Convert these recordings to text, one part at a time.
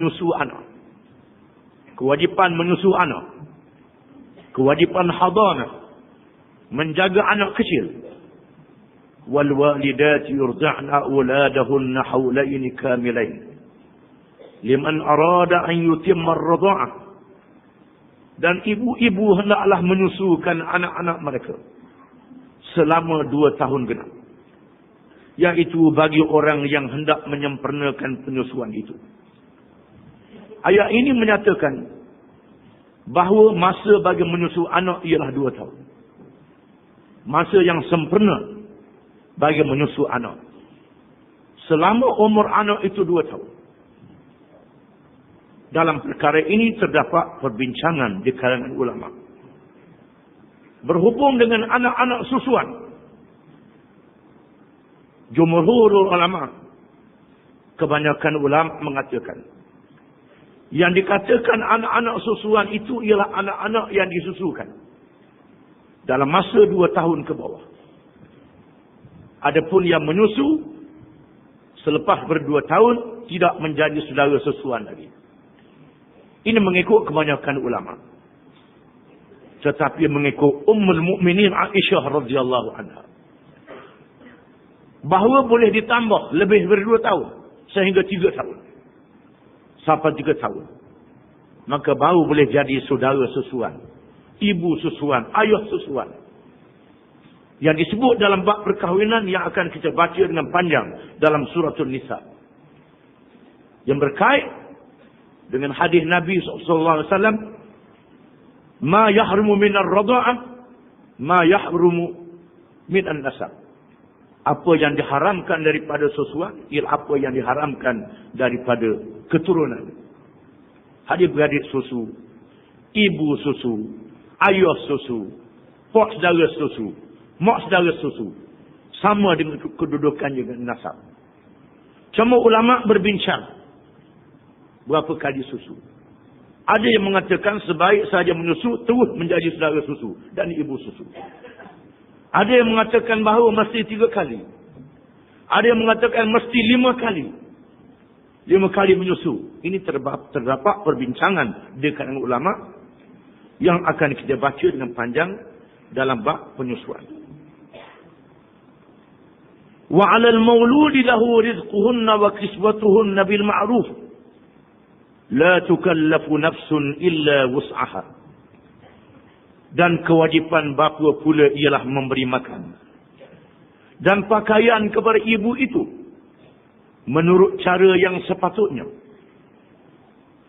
menyusu anak. Kewajipan menyusu anak. Kewajipan hadanah. Menjaga anak kecil. Wal walidati yurda'na auladahunna haulaini kamilain. Liman arada an yutimma ar-radha'ah. Dan ibu-ibu hendaklah menyusukan anak-anak mereka selama 2 tahun genap. Iaitu bagi orang yang hendak menyempurnakan penyusuan itu. Ayat ini menyatakan bahawa masa bagi menyusu anak ialah 2 tahun. Masa yang sempurna bagi menyusu anak. Selama umur anak itu 2 tahun. Dalam perkara ini terdapat perbincangan di kalangan ulama. Berhubung dengan anak-anak susuan. Jumhurul ulama, kebanyakan ulama mengatakan, yang dikatakan anak-anak susuan itu ialah anak-anak yang disusukan dalam masa 2 tahun ke bawah. Adapun yang menyusu selepas ber-2 tahun tidak menjadi saudara susuan lagi. Ini mengikut kebanyakan ulama. Tetapi mengikut Ummul Mukminin Aisyah radhiyallahu anha, bahawa boleh ditambah lebih dari 2 tahun sehingga 3 tahun. Sampai 3 tahun. Maka baru boleh jadi saudara susuan, ibu susuan, ayah susuan. Yang disebut dalam bab perkahwinan yang akan kita baca dengan panjang dalam suratul Nisa. Yang berkait dengan hadis Nabi SAW, ma yahrumu minar radha'ah, ma yahrumu minan nasab. Apa yang diharamkan daripada susuan ialah apa yang diharamkan daripada keturunan. Adik-beradik susu, ibu susu, ayah susu, pak saudara susu, mak saudara susu, sama dengan kedudukannya dengan nasab. Cuma ulama berbincang berapa kali susu. Ada yang mengatakan sebaik saja menyusu terus menjadi saudara susu dan ibu susu. Ada yang mengatakan bahawa mesti 3 kali. Ada yang mengatakan mesti 5 kali. 5 kali menyusu. Ini terdapat perbincangan di kalangan ulama yang akan kita baca dengan panjang dalam bab penyusuan. Wa 'alal mauludi lahu rizquhunna wa kiswatuhunna bil ma'ruf. La tukallafu nafsun illa wus'aha. Dan kewajipan bapa pula ialah memberi makan dan pakaian kepada ibu itu menurut cara yang sepatutnya.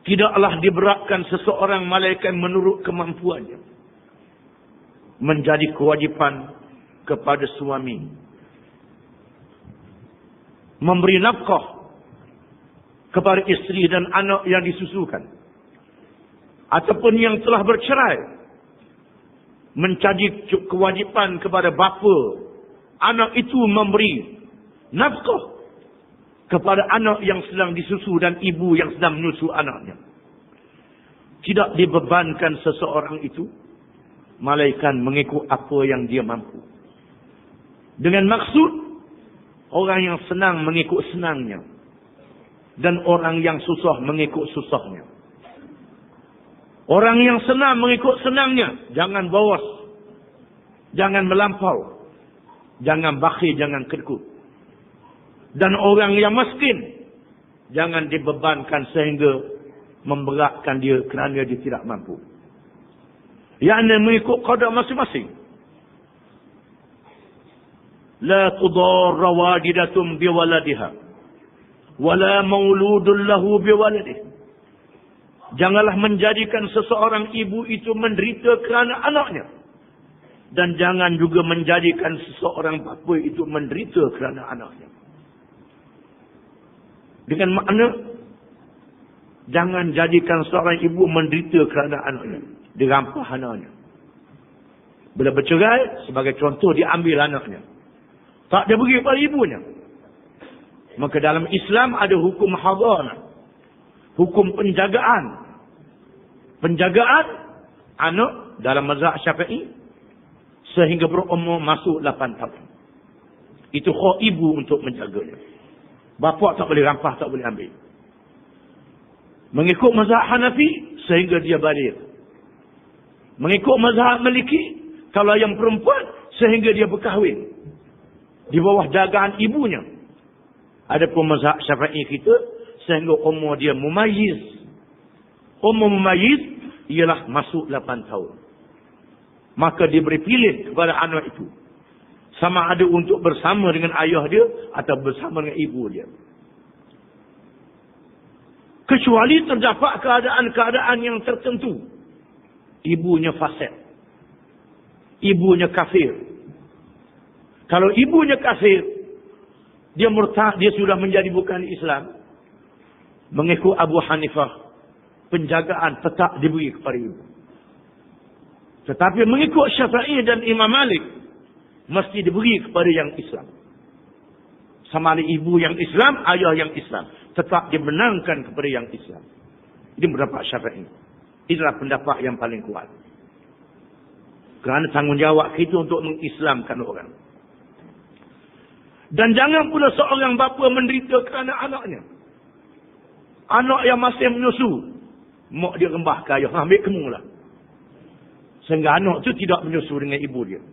Tidaklah diberatkan seseorang malaikat menurut kemampuannya. Menjadi kewajipan kepada suami memberi nafkah kepada isteri dan anak yang disusukan, ataupun yang telah bercerai. Menjadi kewajipan kepada bapa anak itu memberi nafkah kepada anak yang sedang disusu dan ibu yang sedang menyusu anaknya. Tidak dibebankan seseorang itu, malaikat mengikut apa yang dia mampu. Dengan maksud orang yang senang mengikut senangnya dan orang yang susah mengikut susahnya. Orang yang senang mengikut senangnya, jangan boros, jangan melampau, jangan bakhil, jangan kedekut. Dan orang yang miskin, jangan dibebankan sehingga memberatkan dia kerana dia tidak mampu. Yang mengikut qada masing-masing. La tudarra walidatum biwaladiha, wala mauludun lahu biwaladihi. Janganlah menjadikan seseorang ibu itu menderita kerana anaknya. Dan jangan juga menjadikan seseorang bapa itu menderita kerana anaknya. Dengan makna, jangan jadikan seorang ibu menderita kerana anaknya. Dirampah anaknya. Bila bercerai, sebagai contoh, diambil anaknya. Tak dia beri kepada ibunya. Maka dalam Islam ada hukum hadanah. Hukum penjagaan. Penjagaan anak dalam mazhab Syafi'i sehingga berumur masuk 8 tahun. Itu hak ibu untuk menjaganya. Bapa tak boleh rampah, tak boleh ambil. Mengikut mazhab Hanafi sehingga dia balik. Mengikut mazhab Maliki, kalau yang perempuan sehingga dia berkahwin di bawah jagaan ibunya. Adapun mazhab Syafi'i kita sehingga umur dia mumayyiz. Umur mumayyiz ialah masuk 8 tahun. Maka diberi pilih kepada anak itu. Sama ada untuk bersama dengan ayah dia atau bersama dengan ibu dia. Kecuali terdapat keadaan-keadaan yang tertentu. Ibunya fasik. Ibunya kafir. Kalau ibunya kafir, dia murtad, dia sudah menjadi bukan Islam. Mengikut Abu Hanifah, penjagaan tetap diberi kepada ibu. Tetapi mengikut Syafi'i dan Imam Malik, mesti diberi kepada yang Islam. Sama ada ibu yang Islam, ayah yang Islam. Tetap dimenangkan kepada yang Islam. Ini pendapat Syafi'i. Inilah pendapat yang paling kuat. Kerana tanggungjawab kita untuk mengislamkan orang. Dan jangan pula seorang bapa menderita kerana anaknya. Anak yang masih menyusu, mak dia rembah ke ayah, ambil kamu lah. Sehingga anak tu tidak menyusu dengan ibu dia.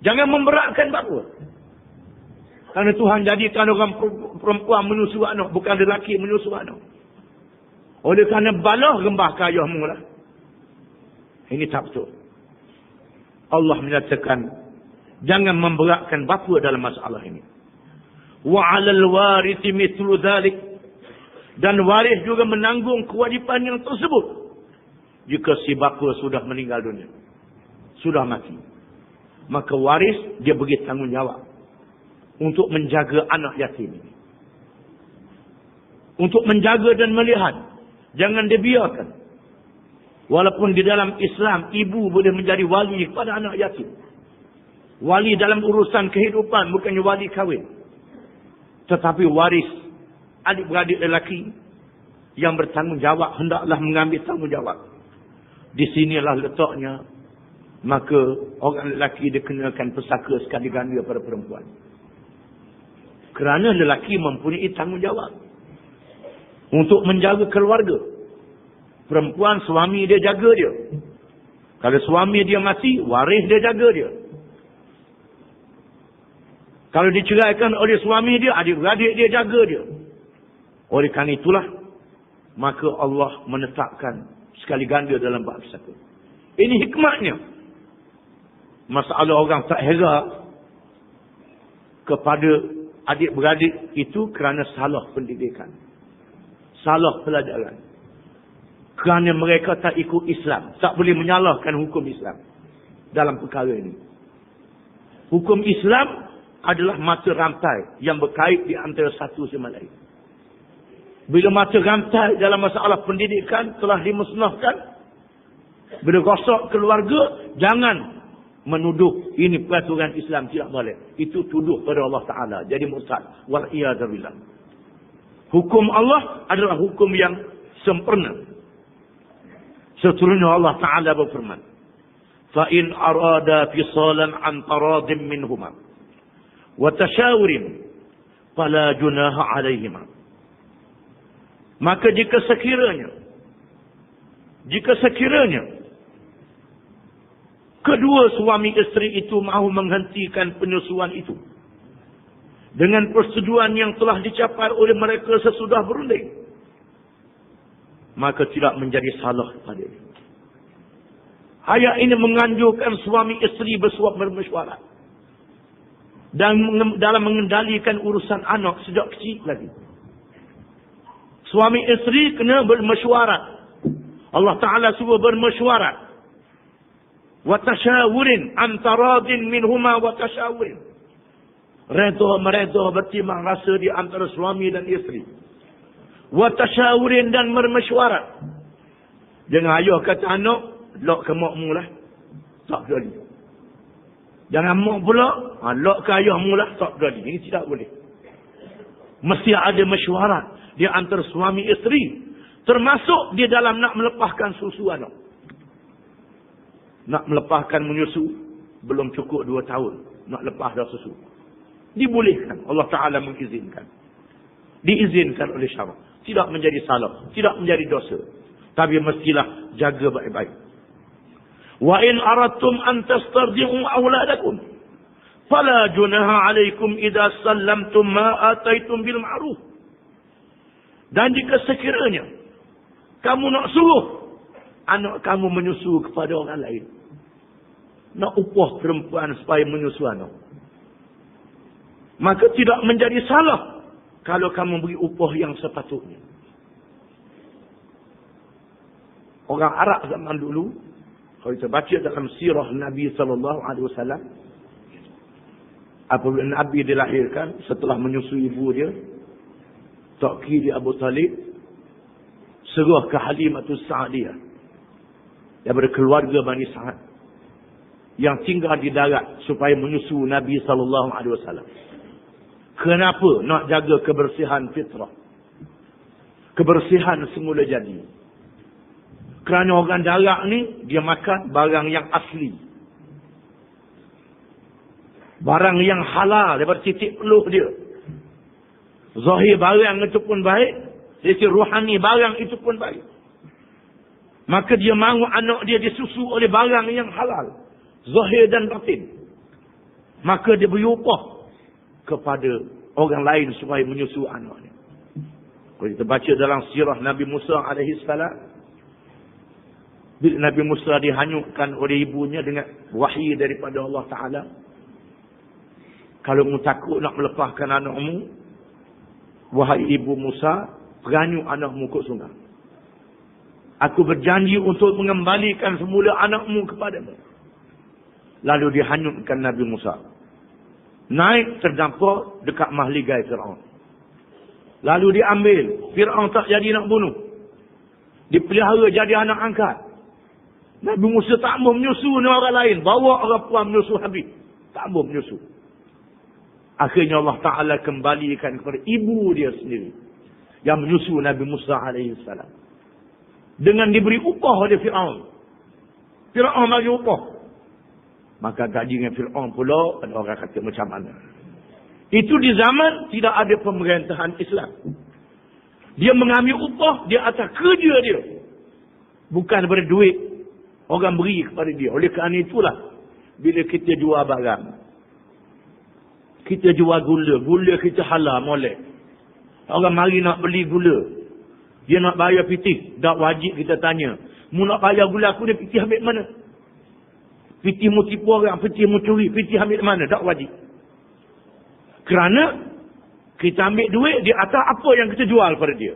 Jangan memberatkan bapa. Kerana Tuhan jadikan orang perempuan menyusu anak, bukan lelaki menyusu anak. Oleh kerana balah rembah ke ayahmu lah. Ini tak betul. Allah menyatakan, jangan memberatkan bapa dalam masalah ini. Wa 'alal warithi mithlu dhalik. Dan waris juga menanggung kewajipan yang tersebut. Jika si bapa sudah meninggal dunia, sudah mati, maka waris dia beri tanggungjawab untuk menjaga anak yatim ini. Untuk menjaga dan melihat. Jangan dibiarkan. Walaupun di dalam Islam, ibu boleh menjadi wali kepada anak yatim. Wali dalam urusan kehidupan, bukannya wali kahwin. Tetapi waris adik-beradik lelaki yang bertanggungjawab, hendaklah mengambil tanggungjawab. Di sinilah letaknya, maka orang lelaki dikenakan pesaka sekali ganda pada perempuan. Kerana lelaki mempunyai tanggungjawab untuk menjaga keluarga. Perempuan, suami dia jaga dia. Kalau suami dia mati, waris dia jaga dia. Kalau diceraikan oleh suami dia, adik-beradik dia jaga dia. Oleh kerana itulah, maka Allah menetapkan sekali ganda dalam bab satu. Ini hikmahnya. Masalah orang tak hera kepada adik-beradik itu kerana salah pendidikan. Salah pelajaran. Kerana mereka tak ikut Islam. Tak boleh menyalahkan hukum Islam dalam perkara ini. Hukum Islam adalah mata rantai yang berkait di antara satu sama lain. Bila mata rantai dalam masalah pendidikan telah dimusnahkan, bila rosak keluarga, jangan menuduh ini peraturan Islam, tidak boleh. Itu tuduh pada Allah Ta'ala. Jadi murtad. Wal'iyadzubillah. Hukum Allah adalah hukum yang sempurna. Seterusnya Allah Ta'ala berfirman, فَإِنْ أَرَادَ فِصَالًا عَنْ تَرَاضٍ مِّنْهُمَا وَتَشَاوُرٍ فَلَا جُنَاحَ عَلَيْهِمَا. Maka jika sekiranya kedua suami isteri itu mahu menghentikan penyusuan itu dengan persetujuan yang telah dicapai oleh mereka sesudah berunding, maka tidak menjadi salah padanya. Ayat ini menganjurkan suami isteri bermesyuarat dan dalam mengendalikan urusan anak sejak kecil lagi. Suami isteri kena bermesyuarat. Allah Ta'ala suruh bermesyuarat. Wa tashawurin antaradin minhuma wa tashawurin. Mereda bertimbang rasa di antara suami dan isteri. Wa tashawurin dan bermesyuarat. Jangan ayah kata anak, lok ke makmu lah. Tak jadi. Jangan mak pula, lok ke ayahmu lah. Tak jadi. Ini tidak boleh. Mesti ada mesyuarat di antara suami isteri, termasuk di dalam nak melepaskan susu anak. Nak melepaskan menyusu, belum cukup 2 tahun nak lepas dah susu, dibolehkan. Allah Ta'ala mengizinkan, diizinkan oleh syarak. tidak menjadi salah, tidak menjadi dosa. Tapi mestilah jaga baik-baik. Wa in aradtum an tastardi'u auladakum fala junaha 'alaikum idza sallamtum ma ataitum bil ma'ruf. Dan jika sekiranya kamu nak suruh anak kamu menyusu kepada orang lain, nak upah perempuan supaya menyusu anak, maka tidak menjadi salah kalau kamu beri upah yang sepatutnya. Orang Arab zaman dulu, kalau kita baca dalam sirah Nabi SAW, apabila Nabi dilahirkan, setelah menyusui ibu dia, Taqi di Abu Talib, seruah ke Halimatus Sa'diyah, daripada keluarga Bani Sa'ad, yang tinggal di darat supaya menyusu Nabi SAW. Kenapa? Nak jaga kebersihan fitrah. Kebersihan semula jadi. Kerana orang darat ni, dia makan barang yang asli. Barang yang halal daripada titik peluh dia. Zahir barang itu pun baik. Sisi rohani barang itu pun baik. Maka dia mahu anak dia disusu oleh barang yang halal. Zahir dan batin. Maka dia beri upah kepada orang lain supaya menyusu anaknya. Kalau kita baca dalam sirah Nabi Musa AS, bila Nabi Musa dihanyutkan oleh ibunya dengan wahyi daripada Allah Ta'ala, kalau kamu takut nak melepaskan anakmu, wahai ibu Musa, peranyuk anakmu ke sungai. Aku berjanji untuk mengembalikan semula anakmu kepadamu. Lalu dihanyutkan Nabi Musa. Naik terdampar dekat mahligai Fir'aun. Lalu diambil. Fir'aun tak jadi nak bunuh. Dipelihara jadi anak angkat. Nabi Musa tak mau menyusu dengan orang lain. Bawa orang puan menyusu habis. Tak mau menyusu. Akhirnya Allah Ta'ala kembalikan kepada ibu dia sendiri, yang menyusu Nabi Musa AS. Dengan diberi upah oleh Fir'aun. Fir'aun bagi upah. Maka gaji dengan Fir'aun pula, ada orang kata macam mana. Itu di zaman tidak ada pemerintahan Islam. Dia mengambil upah di atas kerja dia. Bukan daripada duit orang beri kepada dia. Oleh kerana itulah, bila kita jual barang, kita jual gula. Gula kita halal, molek. Orang mari nak beli gula. Dia nak bayar pitih. Tak wajib kita tanya. Mu nak bayar gula aku, dia pitih ambil mana? Pitih mu tipu orang, pitih mu curi, pitih ambil mana? Tak wajib. Kerana kita ambil duit di atas apa yang kita jual pada dia.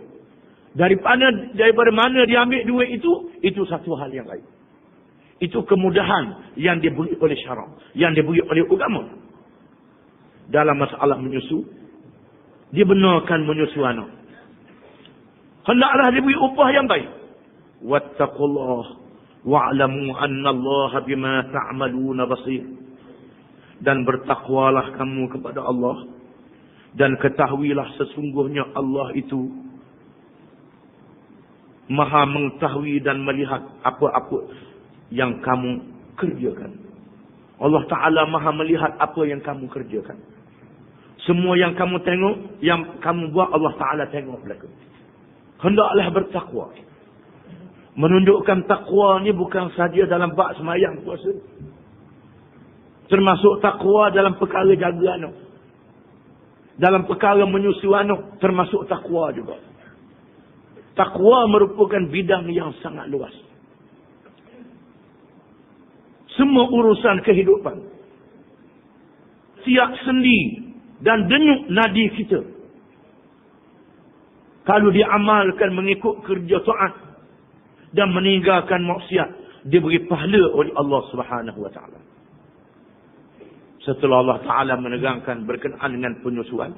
Daripada mana dia ambil duit itu satu hal yang lain. Itu kemudahan yang diberi oleh syarak, yang diberi oleh agama. Dalam masalah menyusu, dia benarkan menyusu anak. Hendaklah diberi upah yang baik. Wattaqullah wa'lamu annallaha bima ta'maluna basir. Dan bertakwalah kamu kepada Allah, dan ketahuilah sesungguhnya Allah itu Maha mengetahui dan melihat apa-apa yang kamu kerjakan. Allah Ta'ala Maha melihat apa yang kamu kerjakan. Semua yang kamu tengok, yang kamu buat, Allah Ta'ala tengok belakang. Hendaklah bertakwa. Menunjukkan takwa ni bukan saja dalam bab semayang puasa. Termasuk takwa dalam perkara jaga anak. Dalam perkara menyusu anak, termasuk takwa juga. Takwa merupakan bidang yang sangat luas. Semua urusan kehidupan, siap sendi dan denyut nadi kita, kalau diamalkan mengikut kerja taat dan meninggalkan maksiat, diberi pahala oleh Allah Subhanahu wa Ta'ala. Setelah Allah Ta'ala menerangkan berkenaan dengan penyusuan,